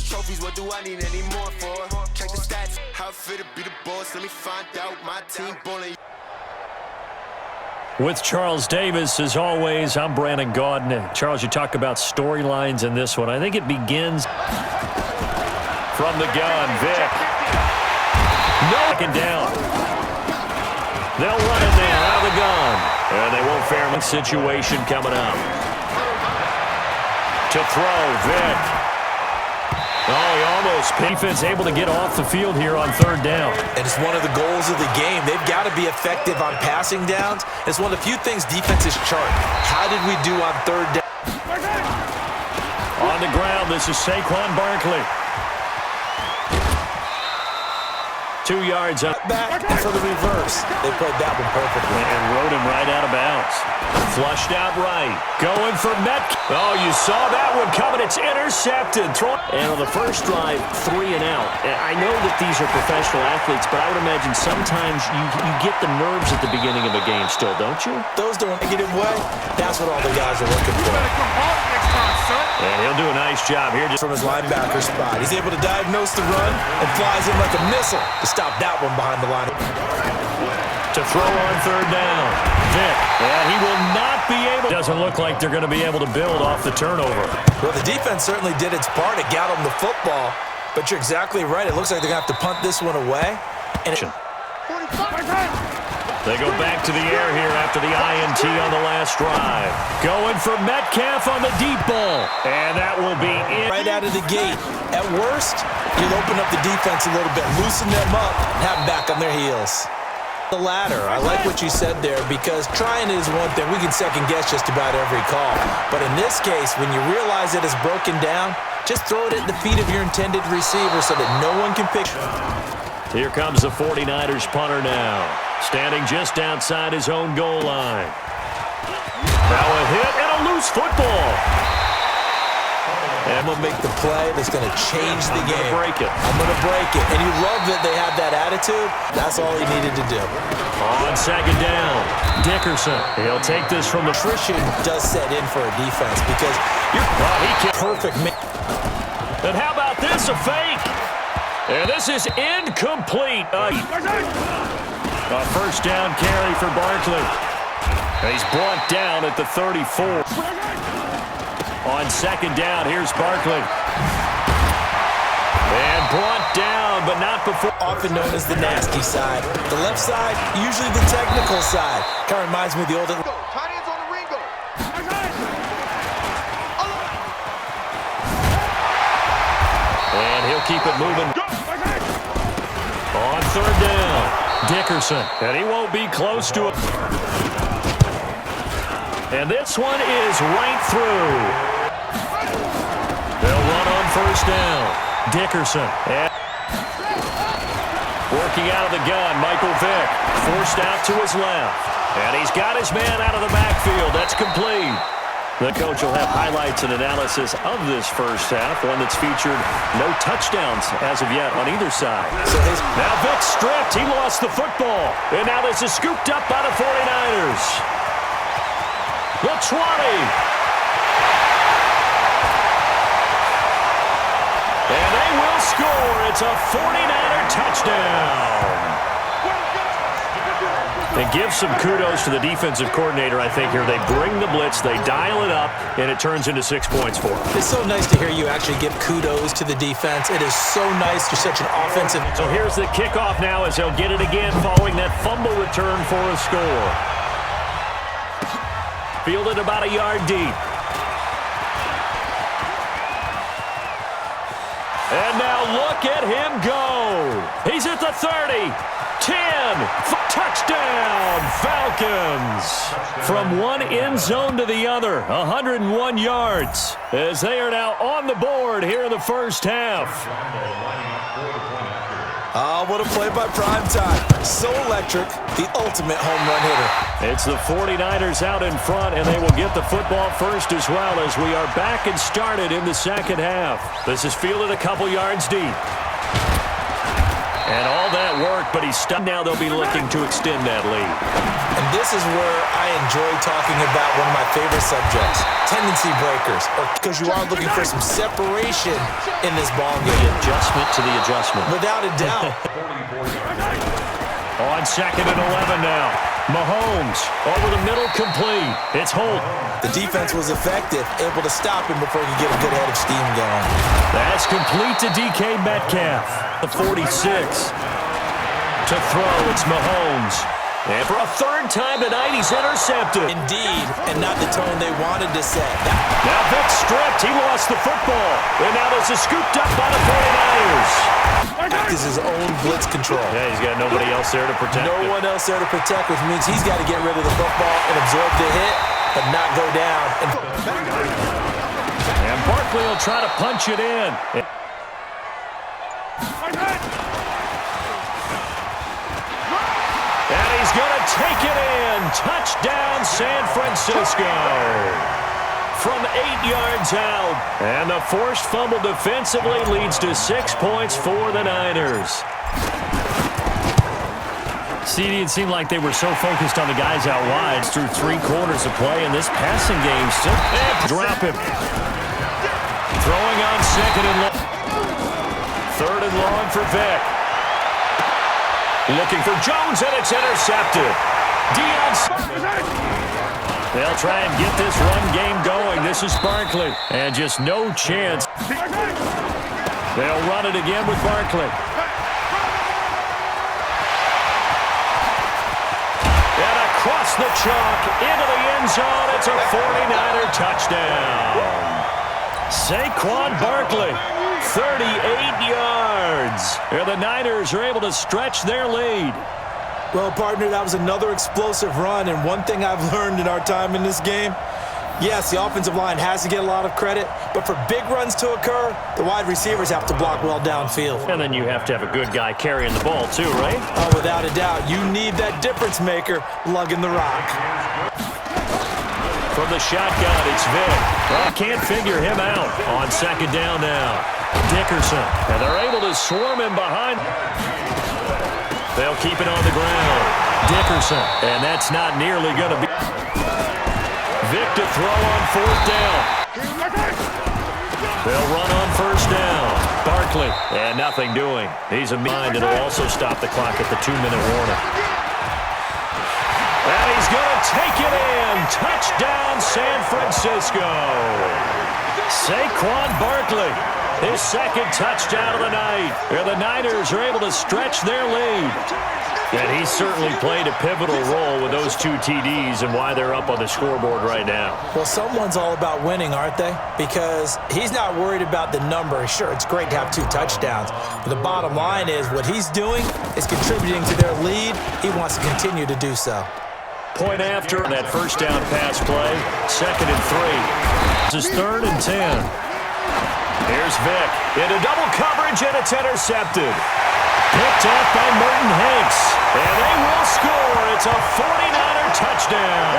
these trophies, what do I need any more for? Check the stats, how it fit to be the boss. Let me find out my team bullying. With Charles Davis, as always, I'm Brandon Gaudin. Charles, you talk about storylines in this one. I think it begins from the gun. Vic. Knocking down. They'll run it now out of the gun. And they won't fair him. Situation coming up. To throw, Vic. Oh, he almost. Defense able to get off the field here on third down. And it's one of the goals of the game. They've got to be effective on passing downs. It's one of the few things defenses chart. How did we do on third down? On the ground, this is SAQUON Barkley. 2 yards up. Back and for the reverse. They played that one perfectly. And rode him right out of bounds. Flushed out right. Going for Metcalf. Oh, you saw that one coming. It's intercepted. And on the first drive, 3 and out. I know that these are professional athletes, but I would imagine sometimes you get the nerves at the beginning of a game still, don't you? Those don't negative way. That's what all the guys are looking for. And he'll do a nice job here. From his linebacker spot. He's able to diagnose the run and flies in like a missile to stop that one behind the line. To throw on third down. Vic. And he will not be able. Doesn't look like they're going to be able to build off the turnover. Well, the defense certainly did its part. It got them the football. But you're exactly right. It looks like they're going to have to punt this one away. And they go back to the air here after the INT on the last drive. Going for Metcalf on the deep ball. And that will be in. Right out of the gate. At worst, you'll open up the defense a little bit, loosen them up, and have them back on their heels. The latter. I like what you said there because trying is one thing. We can second guess just about every call. But in this case, when you realize it is broken down, just throw it at the feet of your intended receiver so that no one can pick. Here comes the 49ers punter now. Standing just outside his own goal line. Now a hit and a loose football. And I'm going to make the play that's going to change the game. Break it. I'm going to break it. And you love that they have that attitude. That's all he needed to do. On second down, Dickerson. He'll take this from the... Attrition does set in for a defense because you're perfect. And how about this, a fake? And this is incomplete. A first down carry for Barkley. He's brought down at the 34. On second down, here's Barkley. And brought down, but not before. Often known as the nasty side. The left side, usually the technical side. Kind of reminds me of the old... And he'll keep it moving. On third down, Dickerson. And he won't be close to it. And this one is right through. They'll run on first down. Dickerson. And working out of the gun, Michael Vick. Forced out to his left. And he's got his man out of the backfield. That's complete. The coach will have highlights and analysis of this first half, one that's featured no touchdowns as of yet on either side. Now Vick stripped. He lost the football. And now this is scooped up by the 49ers. The 20. And they will score. It's a 49er touchdown. And give some kudos to the defensive coordinator, I think, here. They bring the blitz, they dial it up, and it turns into 6 points for them. It's so nice to hear you actually give kudos to the defense. It is so nice. You're such an offensive... So here's the kickoff now as they'll get it again following that fumble return for a score. Fielded about a yard deep. And now look at him go. He's at the 30. 10. Touchdown, Falcons. From one end zone to the other, 101 yards, as they are now on the board here in the first half. Oh, what a play by Primetime. So electric, the ultimate home run hitter. It's the 49ers out in front, and they will get the football first as well as we are back and started in the second half. This is fielded a couple yards deep. And all that work, but he's stuck. Now they'll be looking to extend that lead. And this is where I enjoy talking about one of my favorite subjects, tendency breakers, because you are looking for some separation in this ball game. The adjustment to the adjustment. Without a doubt. On 2nd and 11 now. Mahomes over the middle, complete. It's Holt. The defense was effective, able to stop him before he could get a good head of steam going. That's complete to DK Metcalf. The 46. To throw, it's Mahomes. And for a third time tonight, he's intercepted. Indeed, and not the tone they wanted to set. Now Vic stripped. He lost the football. And now this is scooped up by the 49ers. This is his own blitz control. Yeah, he's got nobody else there to protect No one else there to protect, which means he's got to get rid of the football and absorb the hit, but not go down. And Barkley will try to punch it in. And he's going to take it in. Touchdown, San Francisco. From 8 yards out. And the forced fumble defensively leads to 6 points for the Niners. CD, it seemed like they were so focused on the guys out wide through 3 quarters of play, and this passing game still drop him. Throwing on 2nd and long. 3rd and long for Vic. Looking for Jones, and it's intercepted. They'll try and get this run game going. This is Barkley, and just no chance. They'll run it again with Barkley. And across the chalk, into the end zone. It's a 49er touchdown. SAQUON Barkley, 38 yards. And the Niners are able to stretch their lead. Well, partner, that was another explosive run, and one thing I've learned in our time in this game, yes, the offensive line has to get a lot of credit, but for big runs to occur, the wide receivers have to block well downfield. And then you have to have a good guy carrying the ball too, right? Oh, without a doubt. You need that difference maker lugging the rock. From the shotgun, it's Vic. Well, can't figure him out on 2nd down now. Dickerson, and they're able to swarm him behind. They'll keep it on the ground. Dickerson, and that's not nearly going to be. Vic to throw on 4th down. They'll run on 1st down. Barkley, and nothing doing. He's a mind, and will also stop the clock at the 2-minute warning. And he's going to take it in. Touchdown, San Francisco. SAQUON Barkley, his 2nd touchdown of the night. And the Niners are able to stretch their lead. And he certainly played a pivotal role with those 2 TDs and why they're up on the scoreboard right now. Well, someone's all about winning, aren't they? Because he's not worried about the number. Sure, it's great to have 2 touchdowns. But the bottom line is what he's doing is contributing to their lead. He wants to continue to do so. Point after that 1st down pass play. 2nd and 3. This is 3rd and 10. Here's Vic into double coverage, and it's intercepted. Picked off by Merton Hanks, and they will score. It's a 49er touchdown.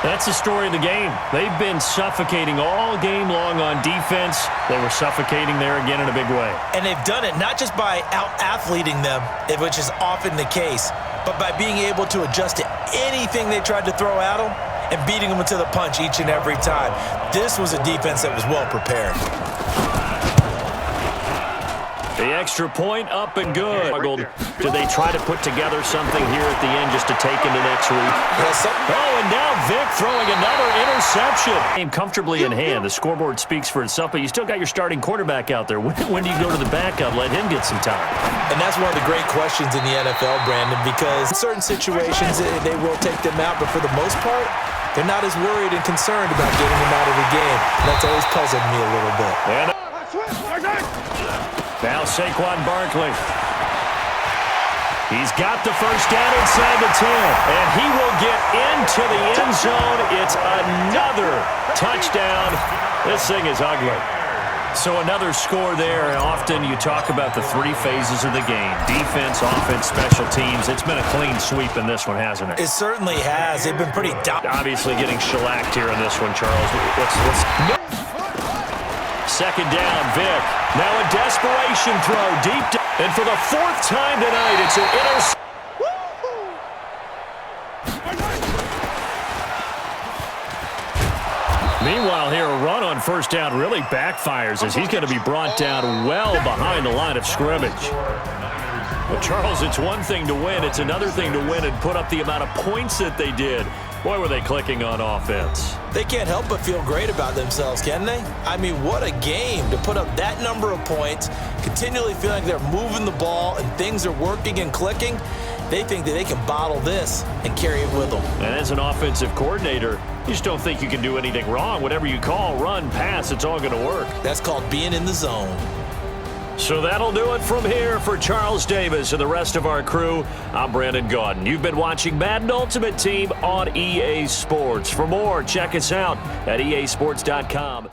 That's the story of the game. They've been suffocating all game long on defense. They were suffocating there again in a big way. And they've done it not just by out-athleting them, which is often the case, but by being able to adjust to anything they tried to throw at them and beating them to the punch each and every time. This was a defense that was well prepared. The extra point up and good. Did they try to put together something here at the end just to take into next week? Oh, and now Vic throwing another interception. Game comfortably in hand. The scoreboard speaks for itself, but you still got your starting quarterback out there. When do you go to the backup? Let him get some time. And that's one of the great questions in the NFL, Brandon, because in certain situations they will take them out, but for the most part, they're not as worried and concerned about getting them out of the game. That's always puzzled me a little bit. And now SAQUON Barkley. He's got the 1st down inside the 10, and he will get into the end zone. It's another touchdown. This thing is ugly. So another score there. Often you talk about the 3 phases of the game. Defense, offense, special teams. It's been a clean sweep in this one, hasn't it? It certainly has. They've been pretty dominant. Obviously getting shellacked here in this one, Charles. Second down, Vick. Now a desperation throw deep down. And for the fourth time tonight, it's an interception. Meanwhile here, a run on first down really backfires as he's going to be brought down well behind the line of scrimmage. Well, Charles, it's one thing to win. It's another thing to win and put up the amount of points that they did. Boy, were they clicking on offense. They can't help but feel great about themselves, can they? I mean, what a game to put up that number of points, continually feeling they're moving the ball and things are working and clicking. They think that they can bottle this and carry it with them. And as an offensive coordinator, you just don't think you can do anything wrong. Whatever you call, run, pass, it's all going to work. That's called being in the zone. So that'll do it from here for Charles Davis and the rest of our crew. I'm Brandon Gaudin. You've been watching Madden Ultimate Team on EA Sports. For more, check us out at easports.com.